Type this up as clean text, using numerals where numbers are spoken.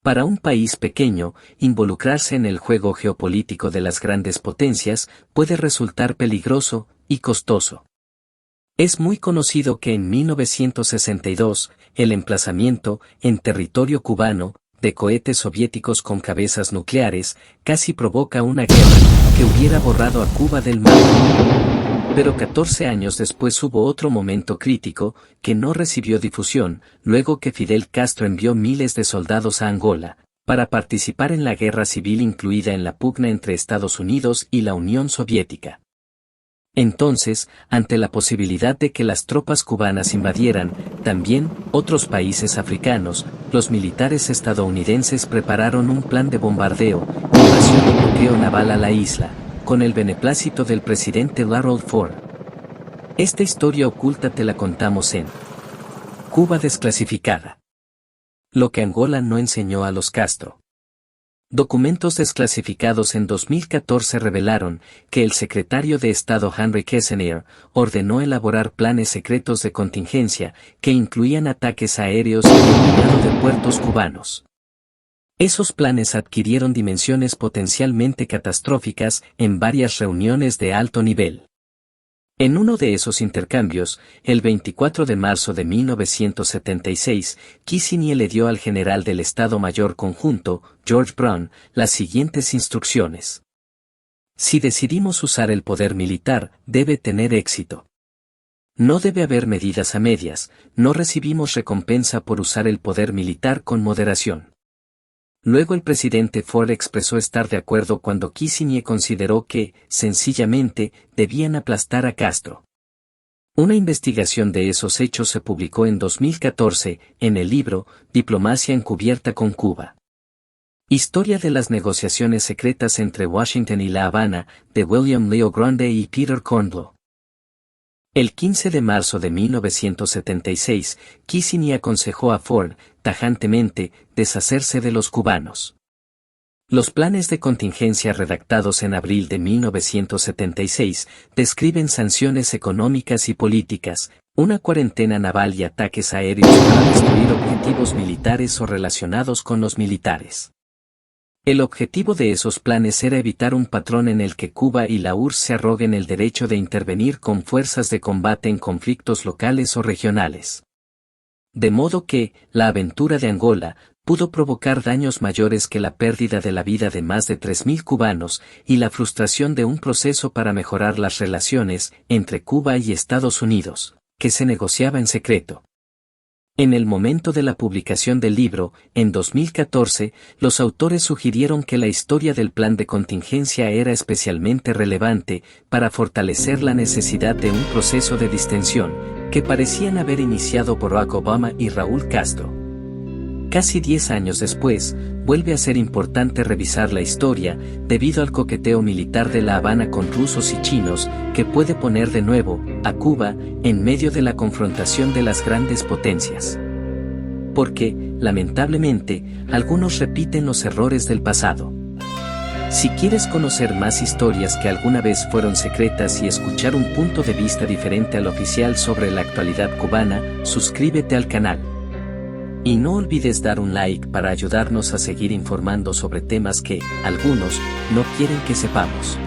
Para un país pequeño, involucrarse en el juego geopolítico de las grandes potencias puede resultar peligroso y costoso. Es muy conocido que en 1962, el emplazamiento, en territorio cubano, de cohetes soviéticos con cabezas nucleares, casi provoca una guerra que hubiera borrado a Cuba del mapa. Pero 14 años después hubo otro momento crítico, que no recibió difusión, luego que Fidel Castro envió miles de soldados a Angola, para participar en la guerra civil incluida en la pugna entre Estados Unidos y la Unión Soviética. Entonces, ante la posibilidad de que las tropas cubanas invadieran, también, otros países africanos, los militares estadounidenses prepararon un plan de bombardeo, invasión y bloqueo naval a la isla, con el beneplácito del presidente Gerald Ford. Esta historia oculta te la contamos en Cuba desclasificada. Lo que Angola no enseñó a los Castro. Documentos desclasificados en 2014 revelaron que el secretario de Estado Henry Kissinger ordenó elaborar planes secretos de contingencia que incluían ataques aéreos y eliminado de puertos cubanos. Esos planes adquirieron dimensiones potencialmente catastróficas en varias reuniones de alto nivel. En uno de esos intercambios, el 24 de marzo de 1976, Kissinger le dio al general del Estado Mayor Conjunto, George Brown, las siguientes instrucciones. Si decidimos usar el poder militar, debe tener éxito. No debe haber medidas a medias, no recibimos recompensa por usar el poder militar con moderación. Luego el presidente Ford expresó estar de acuerdo cuando Kissinger consideró que, sencillamente, debían aplastar a Castro. Una investigación de esos hechos se publicó en 2014, en el libro, Diplomacia encubierta con Cuba. Historia de las negociaciones secretas entre Washington y La Habana, de William Leo Grande y Peter Kornbluh. El 15 de marzo de 1976, Kissinger aconsejó a Ford, tajantemente, deshacerse de los cubanos. Los planes de contingencia redactados en abril de 1976 describen sanciones económicas y políticas, una cuarentena naval y ataques aéreos para destruir objetivos militares o relacionados con los militares. El objetivo de esos planes era evitar un patrón en el que Cuba y la URSS se arroguen el derecho de intervenir con fuerzas de combate en conflictos locales o regionales. De modo que, la aventura de Angola, pudo provocar daños mayores que la pérdida de la vida de más de 3.000 cubanos y la frustración de un proceso para mejorar las relaciones entre Cuba y Estados Unidos, que se negociaba en secreto. En el momento de la publicación del libro, en 2014, los autores sugirieron que la historia del plan de contingencia era especialmente relevante para fortalecer la necesidad de un proceso de distensión, que parecían haber iniciado por Barack Obama y Raúl Castro. Casi 10 años después, vuelve a ser importante revisar la historia, debido al coqueteo militar de La Habana con rusos y chinos, que puede poner de nuevo a Cuba en medio de la confrontación de las grandes potencias. Porque, lamentablemente, algunos repiten los errores del pasado. Si quieres conocer más historias que alguna vez fueron secretas y escuchar un punto de vista diferente al oficial sobre la actualidad cubana, suscríbete al canal. Y no olvides dar un like para ayudarnos a seguir informando sobre temas que, algunos, no quieren que sepamos.